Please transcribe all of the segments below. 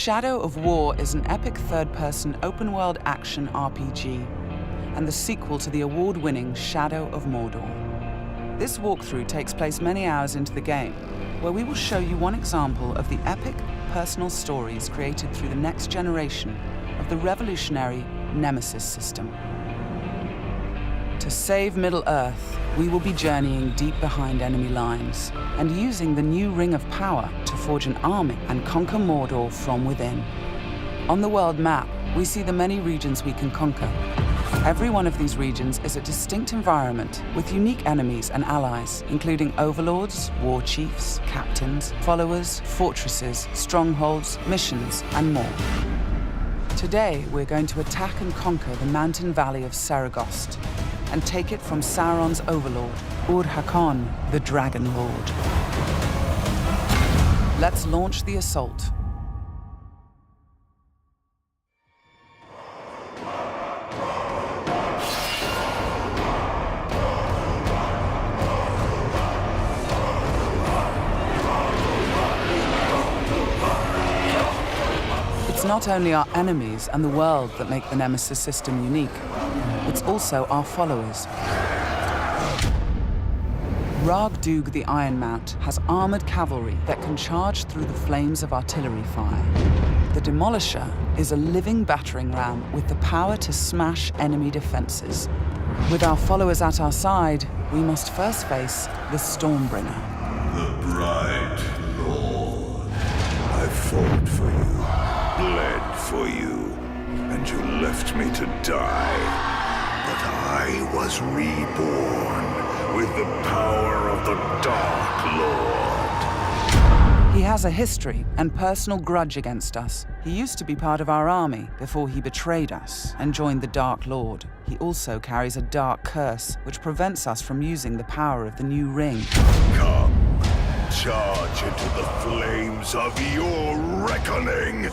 Shadow of War is an epic third-person open-world action RPG and the sequel to the award-winning Shadow of Mordor. This walkthrough takes place many hours into the game, where we will show you one example of the epic, personal stories created through the next generation of the revolutionary Nemesis system. To save Middle-earth, we will be journeying deep behind enemy lines and using the new Ring of Power to forge an army and conquer Mordor from within. On the world map, we see the many regions we can conquer. Every one of these regions is a distinct environment with unique enemies and allies, including overlords, war chiefs, captains, followers, fortresses, strongholds, missions, and more. Today, we're going to attack and conquer the mountain valley of Saragost and take it from Sauron's overlord, Ur-Hakon, the Dragon Lord. Let's launch the assault. It's not only our enemies and the world that make the Nemesis system unique, it's also our followers. Ragdug the Ironmount has armored cavalry that can charge through the flames of artillery fire. The Demolisher is a living battering ram with the power to smash enemy defenses. With our followers at our side, we must first face the Stormbringer. The bright Lord. I fought for you, bled for you, and you left me to die. But I was reborn with the power of the Dark Lord. He has a history and personal grudge against us. He used to be part of our army before he betrayed us and joined the Dark Lord. He also carries a dark curse, which prevents us from using the power of the new ring. Come, charge into the flames of your reckoning.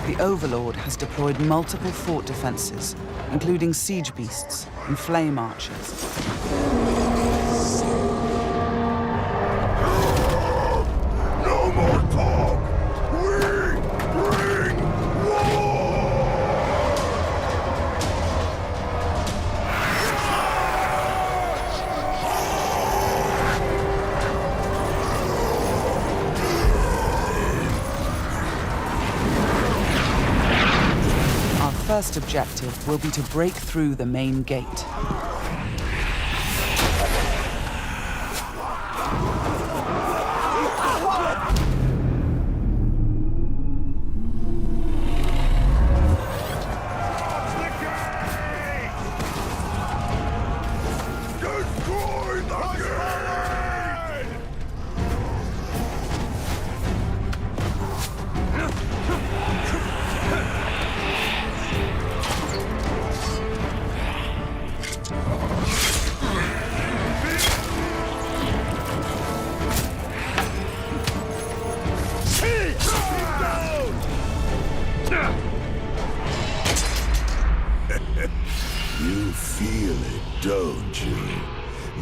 The Overlord has deployed multiple fort defenses, including siege beasts and flame archers. No more talk! We bring war! Our first objective will be to break through the main gate. Destroy the gate! You feel it, don't you?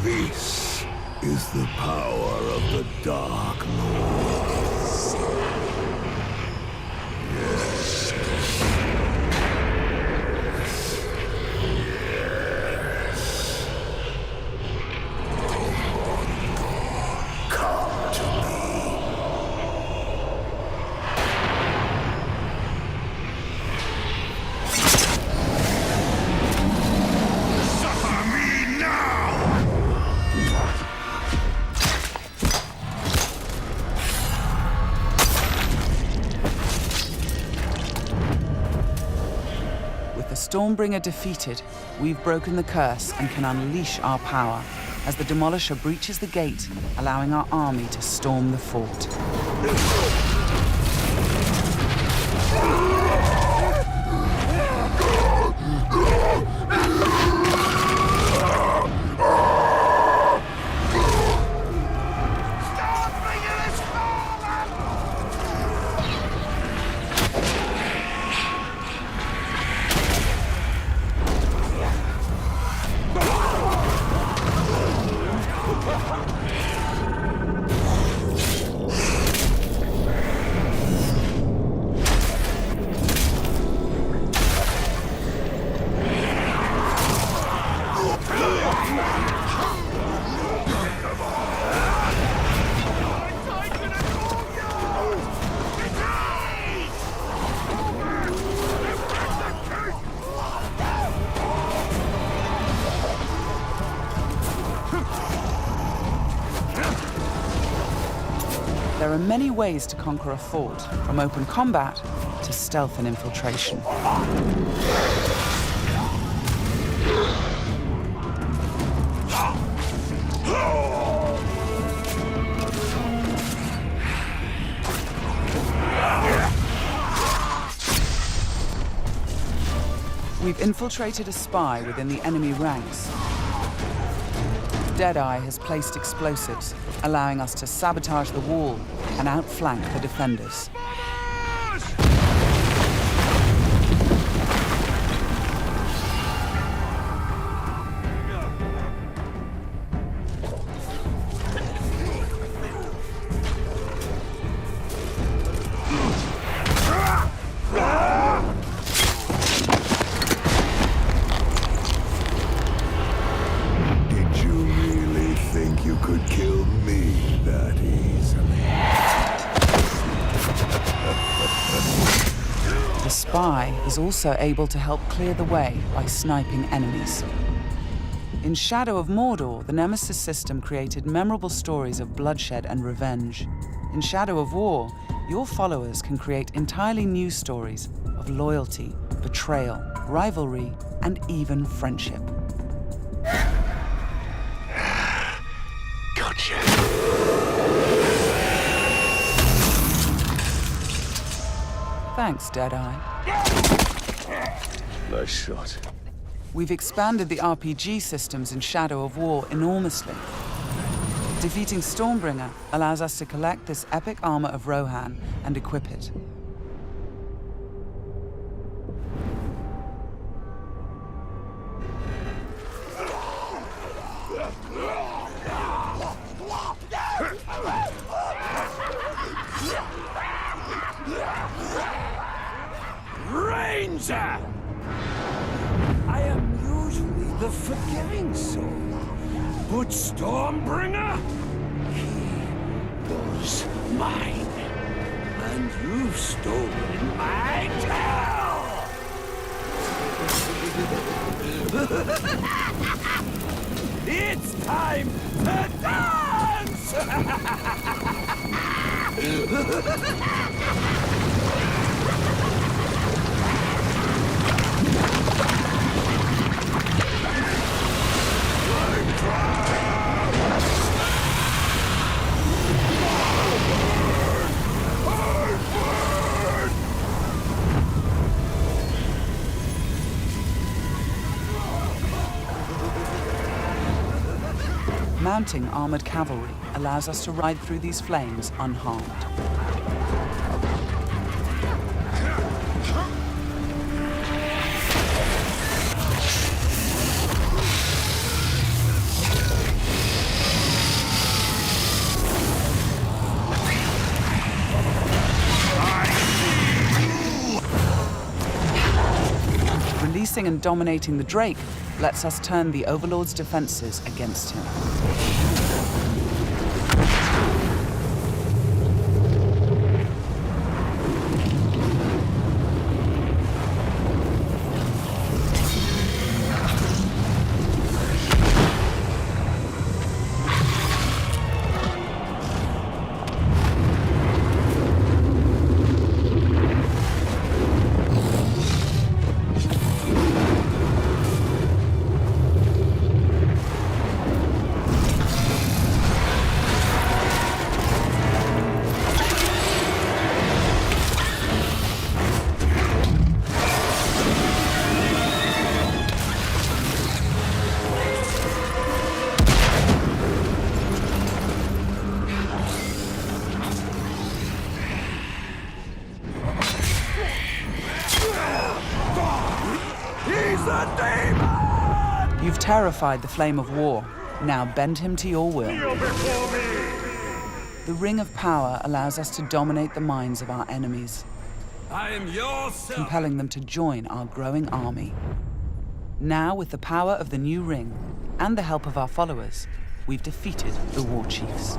This is the power of the Dark Lord. Yes. Yes. Come to me. Suffer me now! With the Stormbringer defeated, we've broken the curse and can unleash our power as the Demolisher breaches the gate, allowing our army to storm the fort. there are many ways to conquer a fort, from open combat to stealth and infiltration. We've infiltrated a spy within the enemy ranks. Deadeye has placed explosives, allowing us to sabotage the wall and outflank the defenders. The spy is also able to help clear the way by sniping enemies. In Shadow of Mordor, the Nemesis system created memorable stories of bloodshed and revenge. In Shadow of War, your followers can create entirely new stories of loyalty, betrayal, rivalry, and even friendship. Gotcha. Thanks, Deadeye. Nice shot. We've expanded the RPG systems in Shadow of War enormously. Defeating Stormbringer allows us to collect this epic armor of Rohan and equip it. Ranger! I am usually the forgiving soul, but Stormbringer, he was mine, and you've stolen my tail! It's time to dance! Mounting armored cavalry allows us to ride through these flames unharmed. Releasing and dominating the Drake lets us turn the Overlord's defenses against him. You've terrified the Flame of War. Now bend him to your will. The Ring of Power allows us to dominate the minds of our enemies, I am your servant. compelling them to join our growing army. Now, with the power of the new ring and the help of our followers, we've defeated the War Chiefs.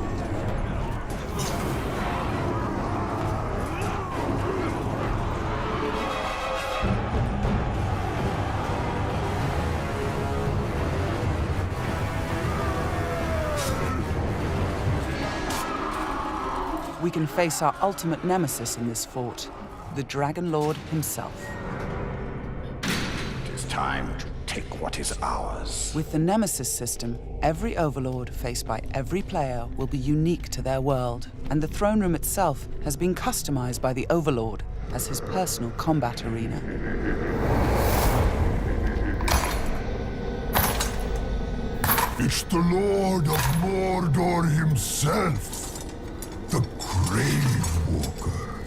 We we can face our ultimate nemesis in this fort, the Dragon Lord himself. It is time to take what is ours. With the Nemesis system, every Overlord faced by every player will be unique to their world, and the throne room itself has been customized by the Overlord as his personal combat arena. It's the Lord of Mordor himself, the Grave Walker.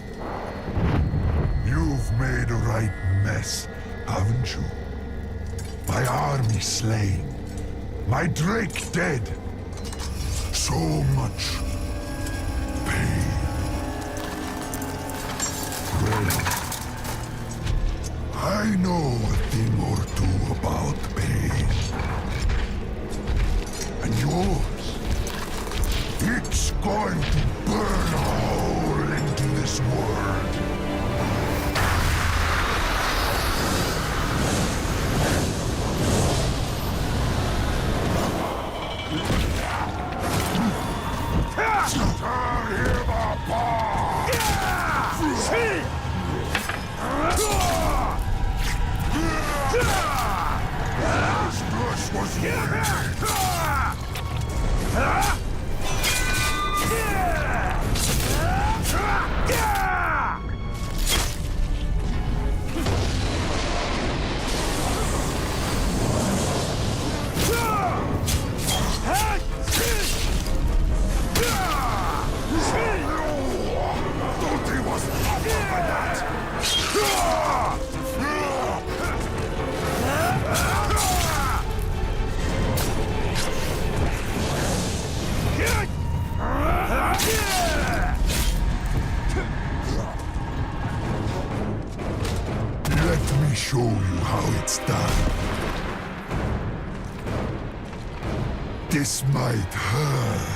You've made a right mess, haven't you? My army slain, my Drake dead. So much pain. Well, I know a thing or two about pain. And yours, it's going to burn a hole into this world. This was Let me show you how it's done. This might hurt.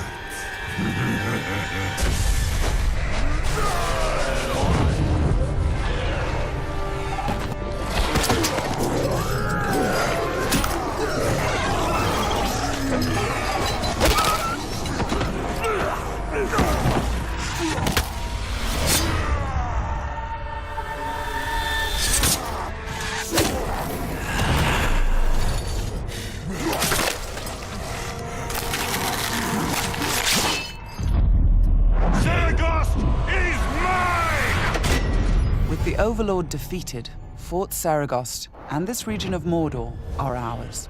With the Overlord defeated, Fort Saragost and this region of Mordor are ours.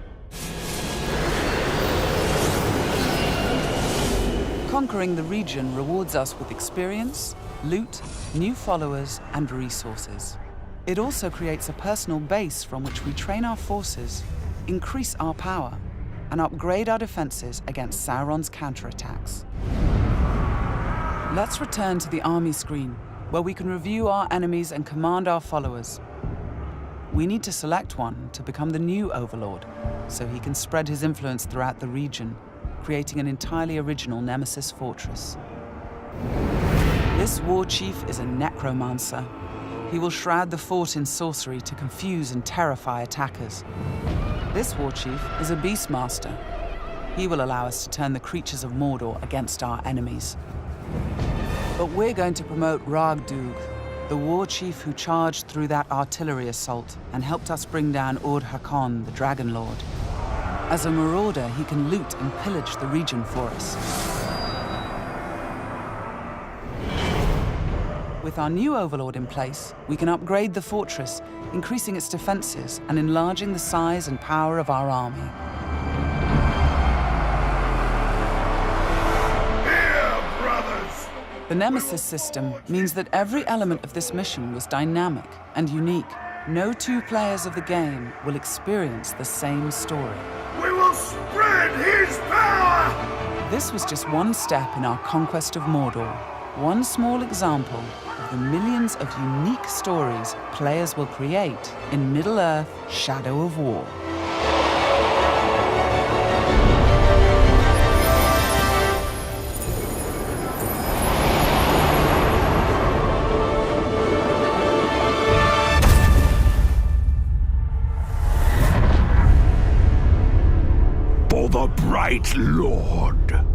Conquering the region rewards us with experience, loot, new followers, and resources. It also creates a personal base from which we train our forces, increase our power, and upgrade our defenses against Sauron's counterattacks. Let's return to the army screen, where we can review our enemies and command our followers. We need to select one to become the new Overlord, so he can spread his influence throughout the region, creating an entirely original Nemesis fortress. This war chief is a necromancer. He will shroud the fort in sorcery to confuse and terrify attackers. This war chief is a beastmaster. He will allow us to turn the creatures of Mordor against our enemies. But we're going to promote Ragdug, the war chief who charged through that artillery assault and helped us bring down Ord-Hakon, the Dragon Lord. As a marauder, he can loot and pillage the region for us. With our new Overlord in place, we can upgrade the fortress, increasing its defenses and enlarging the size and power of our army. The Nemesis system means that every element of this mission was dynamic and unique. No two players of the game will experience the same story. We will spread his power! This was just one step in our conquest of Mordor, one small example of the millions of unique stories players will create in Middle-earth: Shadow of War. For the Bright Lord.